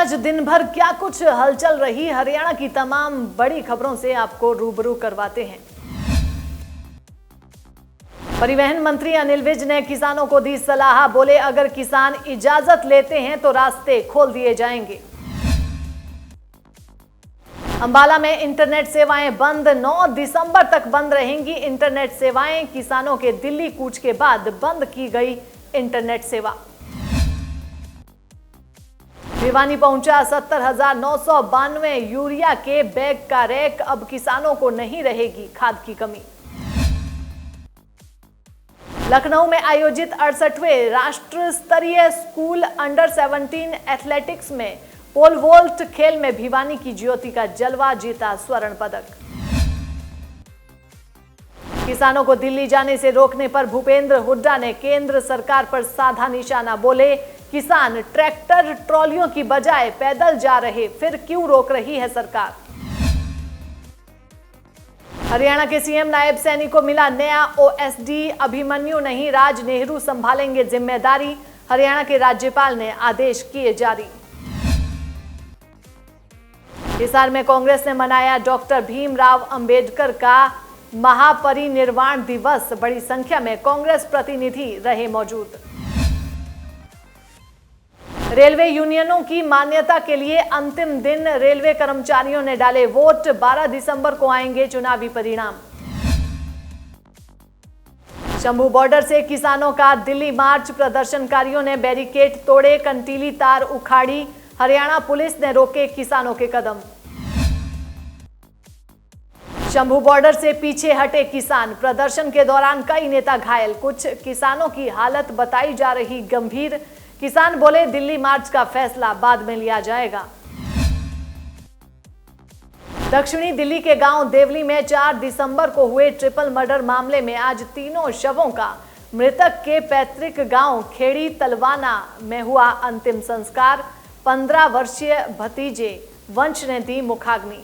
आज दिन भर क्या कुछ हलचल रही, हरियाणा की तमाम बड़ी खबरों से आपको रूबरू करवाते हैं। परिवहन मंत्री अनिल विज ने किसानों को दी सलाह, बोले अगर किसान इजाजत लेते हैं तो रास्ते खोल दिए जाएंगे। अंबाला में इंटरनेट सेवाएं बंद, 9 दिसंबर तक बंद रहेंगी इंटरनेट सेवाएं। किसानों के दिल्ली कूच के बाद बंद की गई इंटरनेट सेवा। भिवानी पहुंचा 70,992 यूरिया के बैग का रैक, अब किसानों को नहीं रहेगी खाद की कमी। लखनऊ में आयोजित 68वें राष्ट्र स्तरीय स्कूल अंडर 17 एथलेटिक्स में पोल वोल्ट खेल में भिवानी की ज्योति का जलवा, जीता स्वर्ण पदक। किसानों को दिल्ली जाने से रोकने पर भूपेंद्र हुड्डा ने केंद्र सरकार पर साधा निशाना, बोले किसान ट्रैक्टर ट्रॉलियों की बजाय पैदल जा रहे, फिर क्यों रोक रही है सरकार। हरियाणा के सीएम नायब सैनी को मिला नया ओएसडी, अभिमन्यु नहीं राज नेहरू संभालेंगे जिम्मेदारी, हरियाणा के राज्यपाल ने आदेश किए जारी। हिसार में कांग्रेस ने मनाया डॉक्टर भीमराव अंबेडकर का महापरिनिर्वाण दिवस, बड़ी संख्या में कांग्रेस प्रतिनिधि रहे मौजूद। रेलवे यूनियनों की मान्यता के लिए अंतिम दिन, रेलवे कर्मचारियों ने डाले वोट, 12 दिसंबर को आएंगे चुनावी परिणाम। शंभू बॉर्डर से किसानों का दिल्ली मार्च, प्रदर्शनकारियों ने बैरिकेड तोड़े, कंटीली तार उखाड़ी, हरियाणा पुलिस ने रोके किसानों के कदम। शंभू बॉर्डर से पीछे हटे किसान, प्रदर्शन के दौरान कई नेता घायल, कुछ किसानों की हालत बताई जा रही गंभीर। किसान बोले दिल्ली मार्च का फैसला बाद में लिया जाएगा। दक्षिणी दिल्ली के गांव देवली में 4 दिसंबर को हुए ट्रिपल मर्डर मामले में आज तीनों शवों का मृतक के पैतृक गांव खेड़ी तलवाना में हुआ अंतिम संस्कार। 15 वर्षीय भतीजे वंश ने दी मुखाग्नि।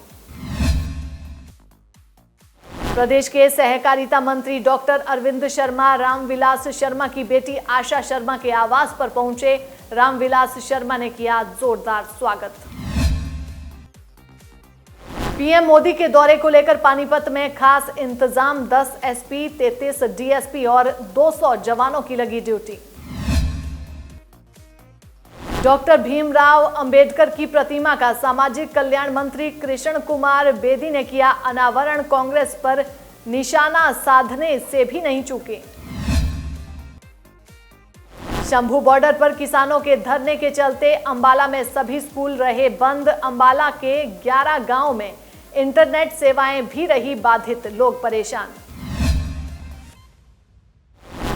प्रदेश के सहकारिता मंत्री डॉक्टर अरविंद शर्मा रामविलास शर्मा की बेटी आशा शर्मा के आवास पर पहुंचे, रामविलास शर्मा ने किया जोरदार स्वागत। पीएम मोदी के दौरे को लेकर पानीपत में खास इंतजाम, 10 एसपी, 33 डीएसपी और 200 जवानों की लगी ड्यूटी। डॉक्टर भीमराव अंबेडकर की प्रतिमा का सामाजिक कल्याण मंत्री कृष्ण कुमार बेदी ने किया अनावरण, कांग्रेस पर निशाना साधने से भी नहीं चूके। शंभू बॉर्डर पर किसानों के धरने के चलते अंबाला में सभी स्कूल रहे बंद, अंबाला के 11 गांव में इंटरनेट सेवाएं भी रही बाधित, लोग परेशान।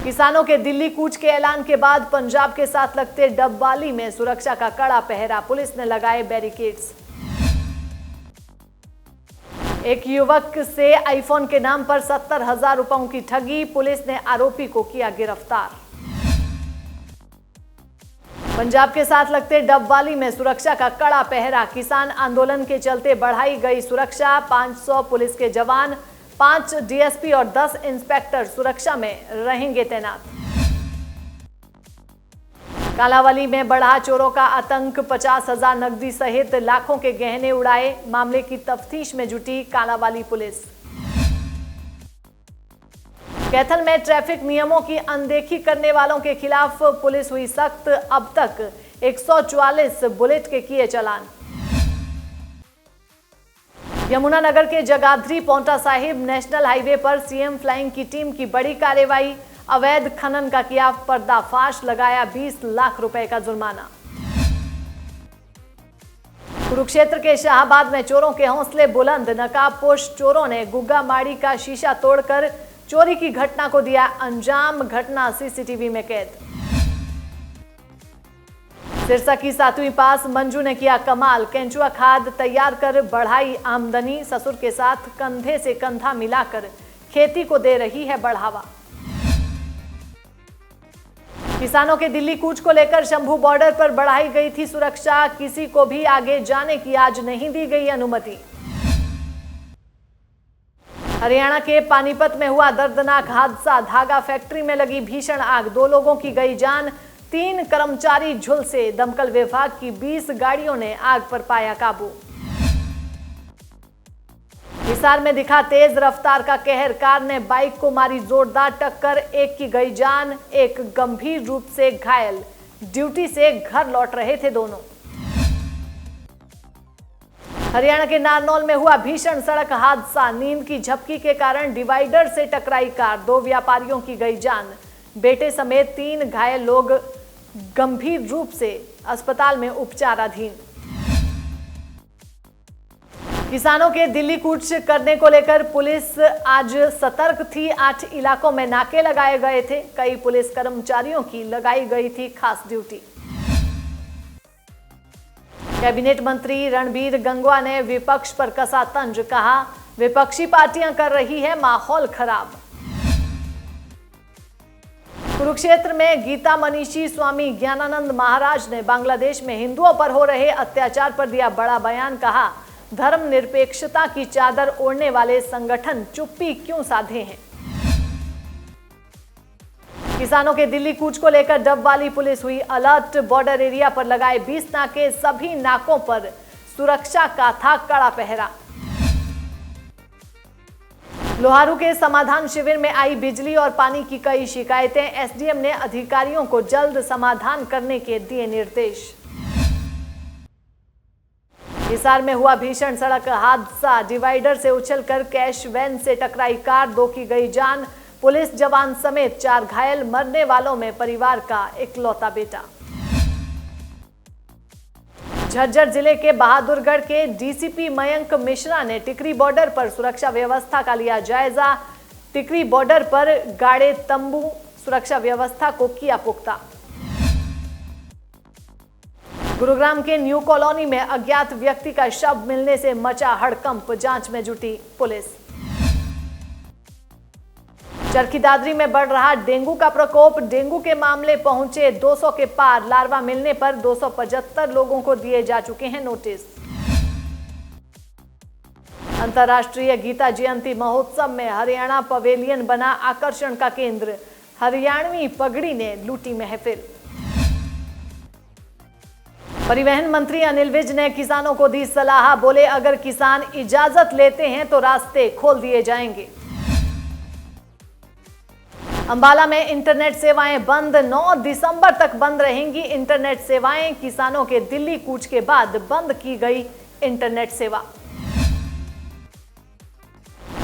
किसानों के दिल्ली कूच के ऐलान के बाद पंजाब के साथ लगते डबवाली में सुरक्षा का कड़ा पहरा, पुलिस ने लगाए बैरिकेड्स। एक युवक से आईफोन के नाम पर 70,000 रुपयों की ठगी, पुलिस ने आरोपी को किया गिरफ्तार। पंजाब के साथ लगते डबवाली में सुरक्षा का कड़ा पहरा, किसान आंदोलन के चलते बढ़ाई गई सुरक्षा, 500 पुलिस के जवान, 5 डीएसपी और 10 इंस्पेक्टर सुरक्षा में रहेंगे तैनात। कालांवाली में बढ़ा चोरों का आतंक, 50,000 नकदी सहित लाखों के गहने उड़ाए, मामले की तफ्तीश में जुटी कालांवाली पुलिस। कैथल में ट्रैफिक नियमों की अनदेखी करने वालों के खिलाफ पुलिस हुई सख्त, अब तक 144 बुलेट के किए चालान। यमुनानगर के जगाधरी पौंटा साहिब नेशनल हाईवे पर सीएम फ्लाइंग की टीम की बड़ी कार्रवाई, अवैध खनन का किया पर्दाफाश, लगाया 20 लाख रुपए का जुर्माना। कुरुक्षेत्र के शाहबाद में चोरों के हौसले बुलंद, नकाबपोश चोरों ने गुग्गा माड़ी का शीशा तोड़कर चोरी की घटना को दिया अंजाम, घटना सीसीटीवी में कैद। सिरसा की 7वीं पास मंजू ने किया कमाल, केंचुआ खाद तैयार कर बढ़ाई आमदनी, ससुर के साथ कंधे से कंधा मिलाकर खेती को दे रही है बढ़ावा। किसानों के दिल्ली कूच को लेकर शंभू बॉर्डर पर बढ़ाई गई थी सुरक्षा, किसी को भी आगे जाने की आज नहीं दी गई अनुमति। हरियाणा के पानीपत में हुआ दर्दनाक हादसा, धागा फैक्ट्री में लगी भीषण आग, 2 लोगों की गई जान, 3 कर्मचारी झुलसे, दमकल विभाग की 20 गाड़ियों ने आग पर पाया काबू। हिसार में दिखा तेज रफ्तार का कहर, कार ने बाइक को मारी जोरदार टक्कर, एक की गई जान, एक गंभीर रूप से घायल। ड्यूटी से घर लौट रहे थे दोनों। हरियाणा के नारनौल में हुआ भीषण सड़क हादसा, नींद की झपकी के कारण डिवाइडर से टकराई कार, 2 व्यापारियों की गई जान, बेटे समेत 3 घायल लोग गंभीर रूप से अस्पताल में उपचाराधीन। किसानों के दिल्ली कूच करने को लेकर पुलिस आज सतर्क थी। 8 इलाकों में नाके लगाए गए थे। कई पुलिस कर्मचारियों की लगाई गई थी खास ड्यूटी। कैबिनेट मंत्री रणबीर गंगवा ने विपक्ष पर कसा तंज, कहा विपक्षी पार्टियां कर रही है माहौल खराब। कुरुक्षेत्र में गीता मनीषी स्वामी ज्ञानानंद महाराज ने बांग्लादेश में हिंदुओं पर हो रहे अत्याचार पर दिया बड़ा बयान, कहा धर्मनिरपेक्षता की चादर ओढ़ने वाले संगठन चुप्पी क्यों साधे हैं। किसानों के दिल्ली कूच को लेकर डबवाली पुलिस हुई अलर्ट, बॉर्डर एरिया पर लगाए 20 नाके, सभी नाकों पर सुरक्षा का था कड़ा पहरा। लोहारू के समाधान शिविर में आई बिजली और पानी की कई शिकायतें, एसडीएम ने अधिकारियों को जल्द समाधान करने के दिए निर्देश। हिसार में हुआ भीषण सड़क हादसा, डिवाइडर से उछलकर कैश वैन से टकराई कार, 2 की गई जान, पुलिस जवान समेत 4 घायल, मरने वालों में परिवार का इकलौता बेटा। झज्जर जिले के बहादुरगढ़ के डीसीपी मयंक मिश्रा ने टिकरी बॉर्डर पर सुरक्षा व्यवस्था का लिया जायजा। टिकरी बॉर्डर पर गाड़े तंबू, सुरक्षा व्यवस्था को किया पुख्ता। गुरुग्राम के न्यू कॉलोनी में अज्ञात व्यक्ति का शव मिलने से मचा हड़कंप, जांच में जुटी पुलिस। चरखी दादरी में बढ़ रहा डेंगू का प्रकोप, डेंगू के मामले पहुंचे 200 के पार, लार्वा मिलने पर 275 लोगों को दिए जा चुके हैं नोटिस। अंतर्राष्ट्रीय गीता जयंती महोत्सव में हरियाणा पवेलियन बना आकर्षण का केंद्र, हरियाणवी पगड़ी ने लूटी महफिल। परिवहन मंत्री अनिल विज ने किसानों को दी सलाह, बोले अगर किसान इजाजत लेते हैं तो रास्ते खोल दिए जाएंगे। अंबाला में इंटरनेट सेवाएं बंद, 9 दिसंबर तक बंद रहेंगी इंटरनेट सेवाएं, किसानों के दिल्ली कूच के बाद बंद की गई इंटरनेट सेवा।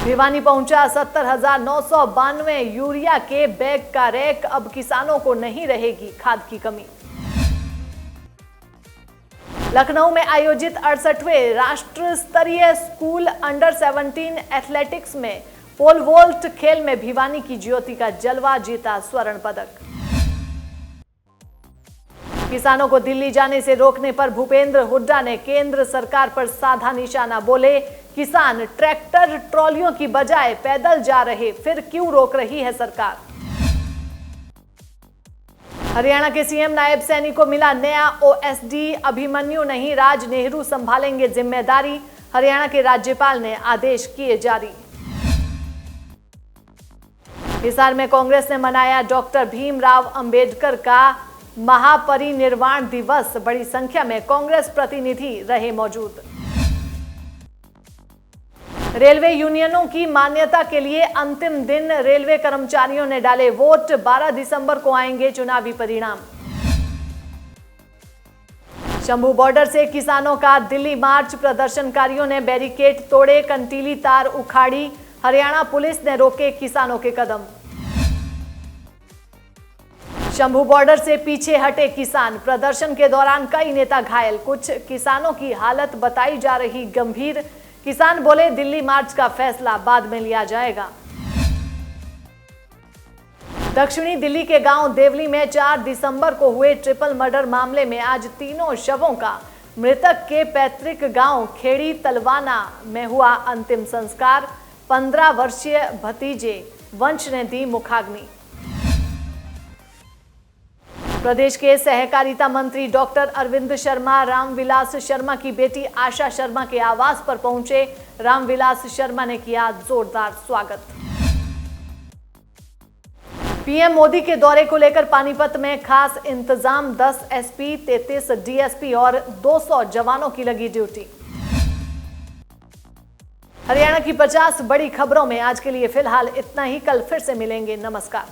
भिवानी पहुंचा 70,992 यूरिया के बैग का रैक, अब किसानों को नहीं रहेगी खाद की कमी। लखनऊ में आयोजित 68वें राष्ट्र स्तरीय स्कूल अंडर 17 एथलेटिक्स में पोल वोल्ट खेल में भिवानी की ज्योति का जलवा, जीता स्वर्ण पदक। किसानों को दिल्ली जाने से रोकने पर भूपेंद्र हुड्डा ने केंद्र सरकार पर साधा निशाना, बोले किसान ट्रैक्टर ट्रॉलियों की बजाय पैदल जा रहे, फिर क्यों रोक रही है सरकार। हरियाणा के सीएम नायब सैनी को मिला नया ओएसडी, अभिमन्यु नहीं राज नेहरू संभालेंगे जिम्मेदारी, हरियाणा के राज्यपाल ने आदेश किए जारी। हिसार में कांग्रेस ने मनाया डॉक्टर भीमराव अंबेडकर का महापरिनिर्वाण दिवस, बड़ी संख्या में कांग्रेस प्रतिनिधि रहे मौजूद। रेलवे यूनियनों की मान्यता के लिए अंतिम दिन, रेलवे कर्मचारियों ने डाले वोट, 12 दिसंबर को आएंगे चुनावी परिणाम। शंभू बॉर्डर से किसानों का दिल्ली मार्च, प्रदर्शनकारियों ने बैरिकेड तोड़े, कंटीली तार उखाड़ी, हरियाणा पुलिस ने रोके किसानों के कदम। शंभू बॉर्डर से पीछे हटे किसान, प्रदर्शन के दौरान कई नेता घायल, कुछ किसानों की हालत बताई जा रही गंभीर, किसान बोले दिल्ली मार्च का फैसला बाद में लिया जाएगा। दक्षिणी दिल्ली के गांव देवली में 4 दिसंबर को हुए ट्रिपल मर्डर मामले में आज तीनों शवों का मृतक के पैतृक गांव खेड़ी तलवाना में हुआ अंतिम संस्कार, 15 वर्षीय भतीजे वंश ने दी मुखाग्नि। प्रदेश के सहकारिता मंत्री डॉक्टर अरविंद शर्मा रामविलास शर्मा की बेटी आशा शर्मा के आवास पर पहुंचे, रामविलास शर्मा ने किया जोरदार स्वागत। पीएम मोदी के दौरे को लेकर पानीपत में खास इंतजाम, 10 एसपी, 33 डीएसपी और 200 जवानों की लगी ड्यूटी। हरियाणा की 50 बड़ी खबरों में आज के लिए फिलहाल इतना ही। कल फिर से मिलेंगे। नमस्कार।